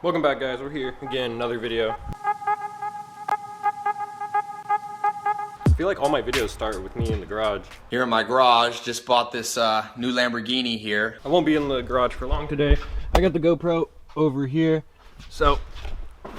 Welcome back, guys. We're here again, another video. I feel like all my videos start with me in the garage. Here in my garage, just bought this new Lamborghini here. I won't be in the garage for long today. I got the GoPro over here, so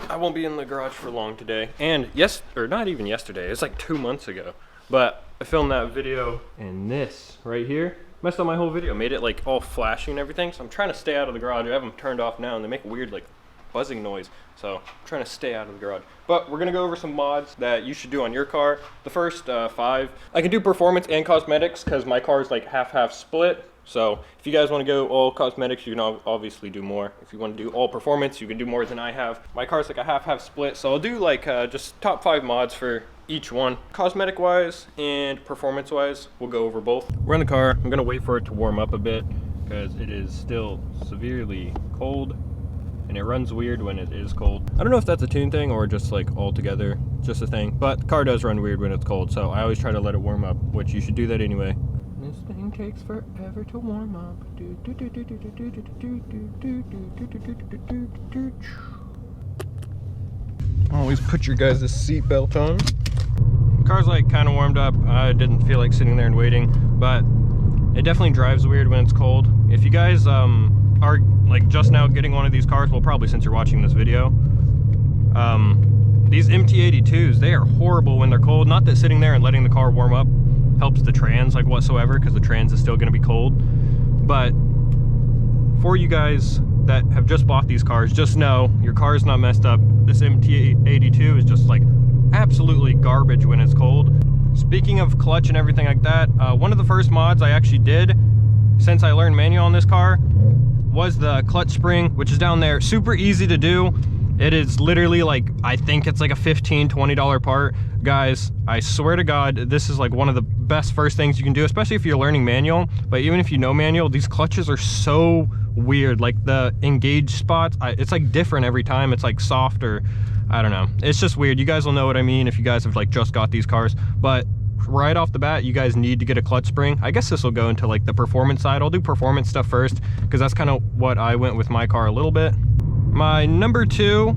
I won't be in the garage for long today. And not even yesterday, it's like 2 months ago. But I filmed that video, and this right here messed up my whole video. Made it like all flashy and everything. So I'm trying to stay out of the garage. I have them turned off now, and they make a weird like buzzing noise. So I'm trying to stay out of the garage. But we're gonna go over some mods that you should do on your car. The first 5, I can do performance and cosmetics because my car is like half-half split. So if you guys want to go all cosmetics, you can obviously do more. If you want to do all performance, you can do more than I have. My car's like a half-half split, so I'll do like just top 5 mods for each one. Cosmetic wise and performance wise, we'll go over both. We're in the car. I'm gonna wait for it to warm up a bit because it is still severely cold and it runs weird when it is cold. I don't know if that's a tune thing or just like altogether just a thing, but the car does run weird when it's cold, so I always try to let it warm up, which you should do that anyway. This thing takes forever to warm up. Always put your guys' seatbelt on. Car's like kind of warmed up. I didn't feel like sitting there and waiting, but it definitely drives weird when it's cold. If you guys are like just now getting one of these cars, well, probably since you're watching this video, these MT82s, they are horrible when they're cold. Not that sitting there and letting the car warm up helps the trans like whatsoever, because the trans is still going to be cold. But for you guys that have just bought these cars, just know your car is not messed up. This MT82 is just like absolutely garbage when it's cold. Speaking of clutch and everything like that, one of the first mods I actually did since I learned manual on this car was the clutch spring, which is down there. Super easy to do. It is literally like, I think it's like a $15–20 part. Guys, I swear to God, this is like one of the best first things you can do, especially if you're learning manual. But even if you know manual, these clutches are so weird. Like the engage spots, it's like different every time. It's like softer. I don't know. It's just weird. You guys will know what I mean if you guys have like just got these cars. But right off the bat, you guys need to get a clutch spring. I guess this will go into like the performance side. I'll do performance stuff first because that's kind of what I went with my car a little bit. My number 2,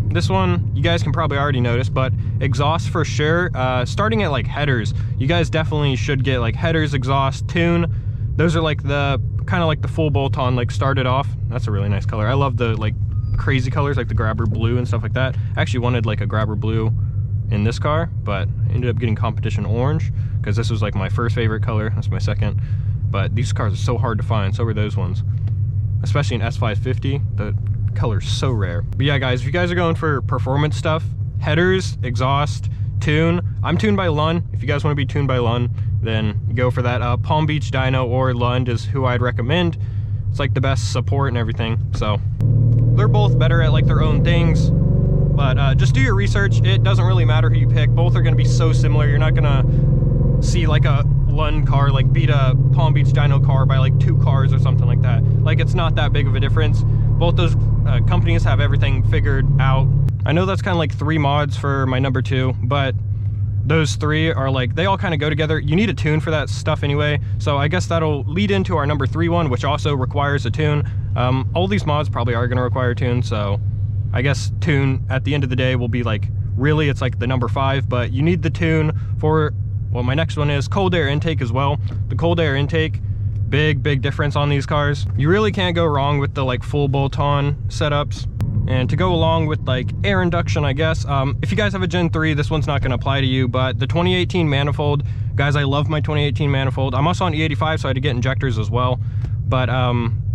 this one you guys can probably already notice, but exhaust for sure. Starting at like headers, you guys definitely should get like headers, exhaust, tune. Those are like the kind of like the full bolt-on, like started off. That's a really nice color. I love the like crazy colors like the grabber blue and stuff like that. I actually wanted like a grabber blue in this car, but I ended up getting competition orange because this was like my first favorite color. That's my second. But these cars are so hard to find. So are those ones, especially in S550. The color's so rare. But yeah, guys, if you guys are going for performance stuff, headers, exhaust, tune. I'm tuned by Lund. If you guys want to be tuned by Lund, then go for that. Palm Beach Dyno or Lund is who I'd recommend. It's like the best support and everything. So they're both better at like their own things. But just do your research. It doesn't really matter who you pick. Both are going to be so similar. You're not going to see like a Lund car like beat a Palm Beach Dyno car by like 2 cars or something like that. Like, it's not that big of a difference. Both those companies have everything figured out. I know that's kind of like 3 mods for my number 2, but those 3 are like, they all kind of go together. You need a tune for that stuff anyway. So I guess that'll lead into our number 3 one, which also requires a tune. All these mods probably are going to require a tune, so I guess tune at the end of the day will be like, really it's like the number 5, but you need the tune for, well, my next one is cold air intake as well. The cold air intake, big difference on these cars. You really can't go wrong with the like full bolt-on setups. And to go along with like air induction, I guess, if you guys have a Gen 3, this one's not going to apply to you, but the 2018 manifold, guys, I love my 2018 manifold. I'm also on E85, so I had to get injectors as well. But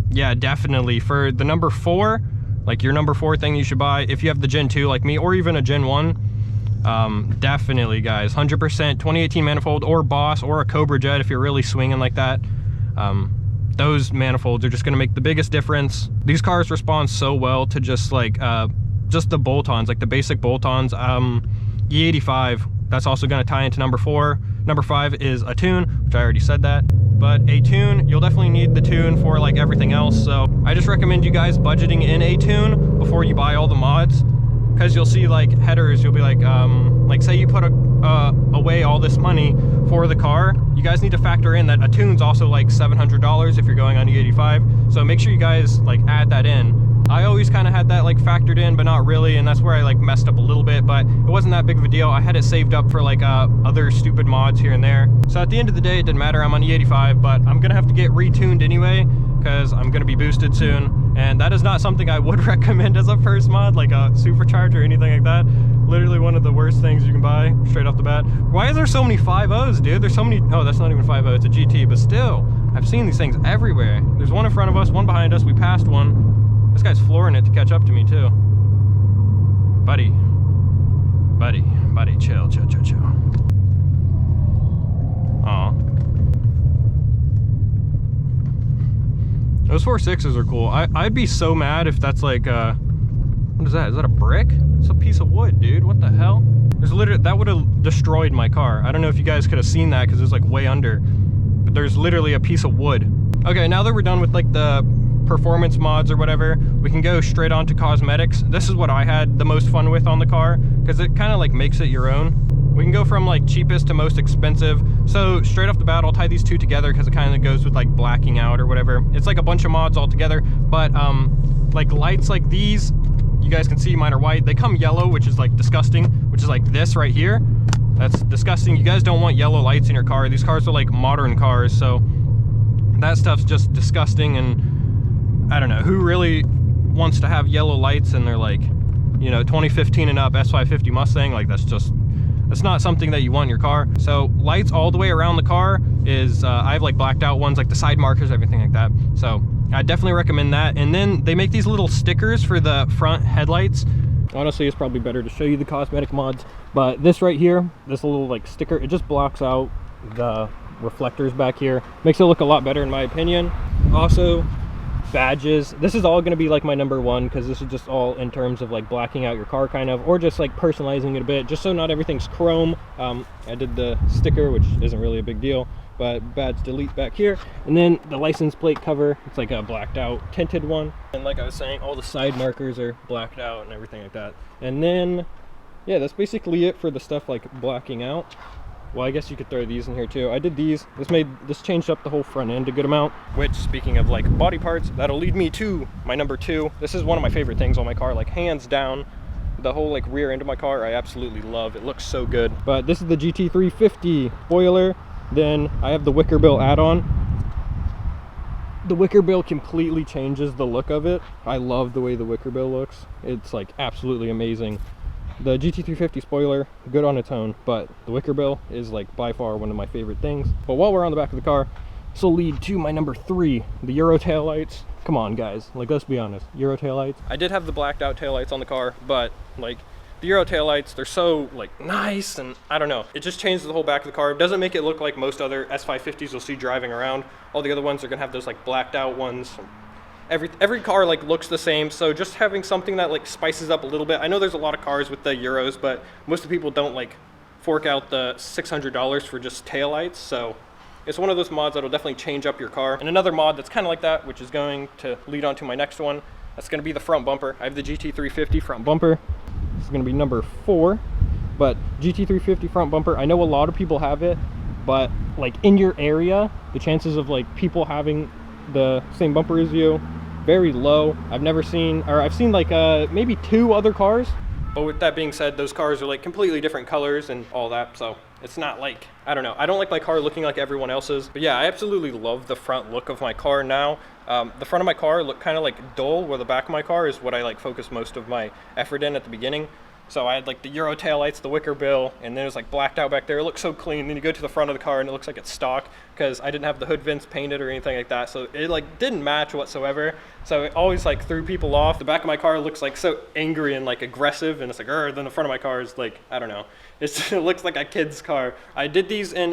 yeah, definitely for the number 4, like your number 4 thing you should buy, if you have the Gen 2 like me, or even a Gen 1, definitely, guys, 100% 2018 manifold, or Boss, or a Cobra Jet if you're really swinging like that. Those manifolds are just going to make the biggest difference. These cars respond so well to just like just the bolt-ons, like the basic bolt-ons. E85, that's also going to tie into number 4. Number 5 is a tune, which I already said that. But a tune, you'll definitely need the tune for like everything else. So I just recommend you guys budgeting in a tune before you buy all the mods, because you'll see like headers, you'll be like say you put away all this money for the car, you guys need to factor in that a tune's also like $700 if you're going on E85. So make sure you guys like add that in. I always kind of had that like factored in, but not really, and that's where I like messed up a little bit, but it wasn't that big of a deal. I had it saved up for like other stupid mods here and there. So at the end of the day, it didn't matter. I'm on E85, but I'm gonna have to get retuned anyway, because I'm gonna be boosted soon, and that is not something I would recommend as a first mod, like a supercharger or anything like that. Literally one of the worst things you can buy straight off the bat. Why is there so many 5.0s, dude? There's so many. Oh, that's not even 5.0, it's a GT, but still, I've seen these things everywhere. There's one in front of us, one behind us. We passed one. This guy's flooring it to catch up to me too. Buddy, chill. Aw. Those 4.6s are cool. I'd be so mad if that's like, what is that? Is that a brick? It's a piece of wood, dude. What the hell? There's literally, that would have destroyed my car. I don't know if you guys could have seen that because it was like way under, but there's literally a piece of wood. Okay, now that we're done with like the performance mods or whatever, we can go straight on to cosmetics. This is what I had the most fun with on the car because it kind of like makes it your own. We can go from like cheapest to most expensive. So straight off the bat, I'll tie these two together because it kind of goes with like blacking out or whatever. It's like a bunch of mods all together, but like lights like these, you guys can see mine are white. They come yellow, which is like disgusting, which is like this right here. That's disgusting. You guys don't want yellow lights in your car. These cars are like modern cars, so that stuff's just disgusting, and I don't know who really wants to have yellow lights in their, like, you know, 2015 and up S550 Mustang. Like, that's not something that you want in your car. So lights all the way around the car is I have like blacked out ones, like the side markers, everything like that. So I definitely recommend that. And then they make these little stickers for the front headlights. Honestly, it's probably better to show you the cosmetic mods, but this right here, this little like sticker, it just blocks out the reflectors back here, makes it look a lot better in my opinion. Also, badges, this is all going to be like my number one because this is just all in terms of like blacking out your car kind of, or just like personalizing it a bit, just so not everything's chrome. I did the sticker, which isn't really a big deal, but badge delete back here. And then the license plate cover, it's like a blacked out tinted one, and like I was saying, all the side markers are blacked out and everything like that. And then yeah, that's basically it for the stuff like blacking out. Well, I guess you could throw these in here too. I did these. This changed up the whole front end a good amount, which, speaking of like body parts, that'll lead me to my number two. This is one of my favorite things on my car, like hands down. The whole like rear end of my car, I absolutely love. It looks so good. But this is the GT350 spoiler. Then I have the wicker bill add-on. The wicker bill completely changes the look of it. I love the way the wicker bill looks. It's like absolutely amazing. The GT350 spoiler, good on its own, but the wicker bill is like by far one of my favorite things. But while we're on the back of the car, this will lead to my number three, the Euro taillights. Come on guys, like let's be honest, Euro taillights. I did have the blacked out taillights on the car, but like the Euro taillights, they're so like nice, and I don't know, it just changes the whole back of the car. It doesn't make it look like most other S550s you'll see driving around. All the other ones are gonna have those like blacked out ones. Every car like looks the same, so just having something that like spices up a little bit. I know there's a lot of cars with the Euros, but most of the people don't like fork out the $600 for just taillights, so it's one of those mods that'll definitely change up your car. And another mod that's kind of like that, which is going to lead on to my next one, that's going to be the front bumper. I have the GT350 front bumper. This is going to be number 4, but GT350 front bumper, I know a lot of people have it, but like in your area, the chances of like people having the same bumper as you, very low. I've seen like maybe 2 other cars, but with that being said, those cars are like completely different colors and all that, so it's not like, I don't know, I don't like my car looking like everyone else's. But yeah, I absolutely love the front look of my car now. The front of my car look kind of like dull, where the back of my car is what I like focus most of my effort in at the beginning. So I had like the Euro taillights, the wicker bill, and then it was like blacked out back there. It looks so clean. Then you go to the front of the car and it looks like it's stock because I didn't have the hood vents painted or anything like that. So it like didn't match whatsoever. So it always like threw people off. The back of my car looks like so angry and like aggressive, and it's like, then the front of my car is like, I don't know. It looks like a kid's car. I did these in,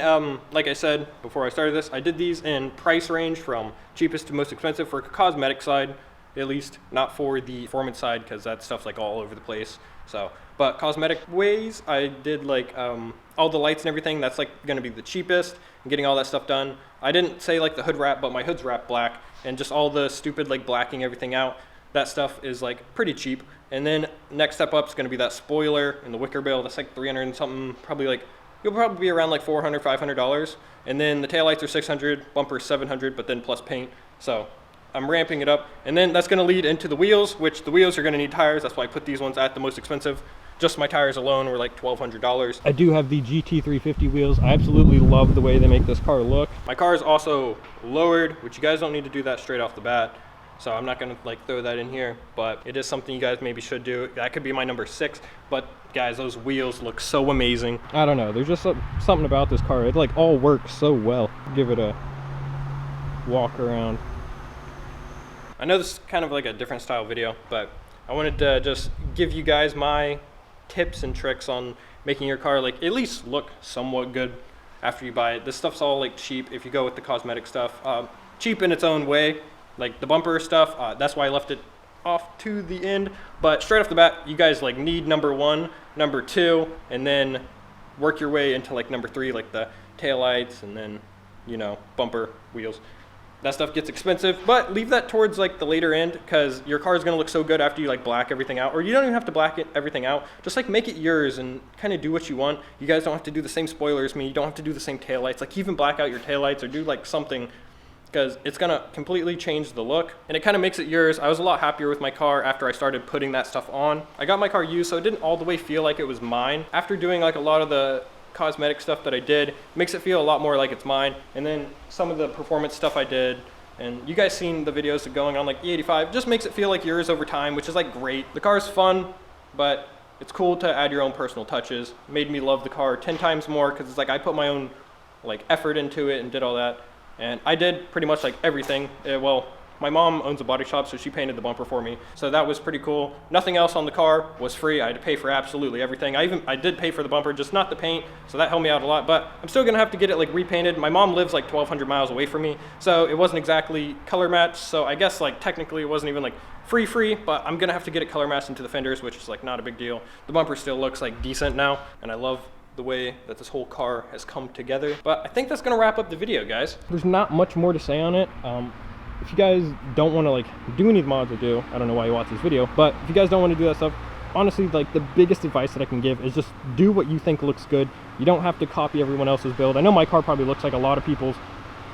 like I said before I started this, I did these in price range from cheapest to most expensive for cosmetic side, at least, not for the performance side, because that stuff's like all over the place. So, but cosmetic ways, I did like all the lights and everything. That's like going to be the cheapest, and getting all that stuff done. I didn't say like the hood wrap, but my hood's wrapped black, and just all the stupid like blacking everything out. That stuff is like pretty cheap. And then next step up is going to be that spoiler and the wicker bill. That's like 300 and something. Probably like, you'll probably be around like $400, $500. And then the taillights are 600, bumper 700, but then plus paint. So I'm ramping it up, and then that's going to lead into the wheels, which the wheels are going to need tires. That's why I put these ones at the most expensive. Just my tires alone were like $1,200. I do have the GT350 wheels. I absolutely love the way they make this car look. My car is also lowered, which you guys don't need to do that straight off the bat, so I'm not gonna like throw that in here, but it is something you guys maybe should do. That could be my number 6, but guys, those wheels look so amazing. I don't know, there's just something about this car. It like all works so well. Give it a walk around. I know this is kind of like a different style video, but I wanted to just give you guys my tips and tricks on making your car like at least look somewhat good after you buy it. This stuff's all like cheap if you go with the cosmetic stuff. Cheap in its own way, like the bumper stuff, that's why I left it off to the end. But straight off the bat, you guys like need number 1, number 2, and then work your way into like number 3, like the taillights, and then, you know, bumper, wheels. That stuff gets expensive, but leave that towards like the later end, because your car is going to look so good after you like black everything out. Or you don't even have to black everything out. Just like make it yours and kind of do what you want. You guys don't have to do the same spoilers as me. You don't have to do the same taillights. Like even black out your taillights or do like something, because it's going to completely change the look. And it kind of makes it yours. I was a lot happier with my car after I started putting that stuff on. I got my car used, so it didn't all the way feel like it was mine. After doing like a lot of the cosmetic stuff that I did, makes it feel a lot more like it's mine. And then some of the performance stuff I did, and you guys seen the videos of going on like E85, just makes it feel like yours over time, which is like great. The car is fun, but it's cool to add your own personal touches. Made me love the car 10 times more, because it's like I put my own like effort into it and did all that. And I did pretty much like everything. Well, my mom owns a body shop, so she painted the bumper for me. So that was pretty cool. Nothing else on the car was free. I had to pay for absolutely everything. I did pay for the bumper, just not the paint. So that helped me out a lot, but I'm still gonna have to get it like repainted. My mom lives like 1,200 miles away from me, so it wasn't exactly color matched. So I guess like technically it wasn't even like free, but I'm gonna have to get it color matched into the fenders, which is like not a big deal. The bumper still looks like decent now, and I love the way that this whole car has come together. But I think that's gonna wrap up the video, guys. There's not much more to say on it. If you guys don't want to like do any mods or do, I don't know why you watch this video, but if you guys don't want to do that stuff, honestly, like the biggest advice that I can give is just do what you think looks good. You don't have to copy everyone else's build. I know my car probably looks like a lot of people's,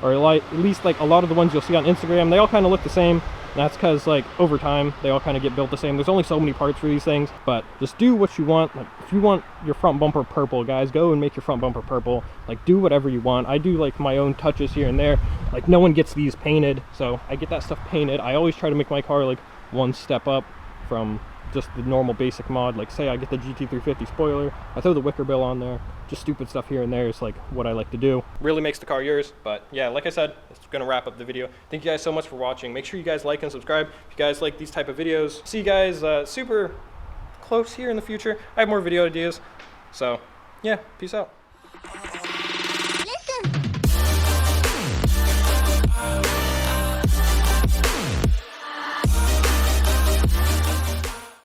or like at least like a lot of the ones you'll see on Instagram, they all kind of look the same. And that's because like over time they all kind of get built the same. There's only so many parts for these things, but just do what you want. Like if you want your front bumper purple, guys, go and make your front bumper purple. Like do whatever you want. I do like my own touches here and there. Like no one gets these painted, so I get that stuff painted. I always try to make my car like one step up from just the normal basic mod. Like say I get the GT350 spoiler, I throw the wicker bill on there. Just stupid stuff here and there is like what I like to do. Really makes the car yours. But yeah, like I said, it's gonna wrap up the video. Thank you guys so much for watching. Make sure you guys like and subscribe if you guys like these type of videos. See you guys super close here in the future. I have more video ideas, so yeah, peace out.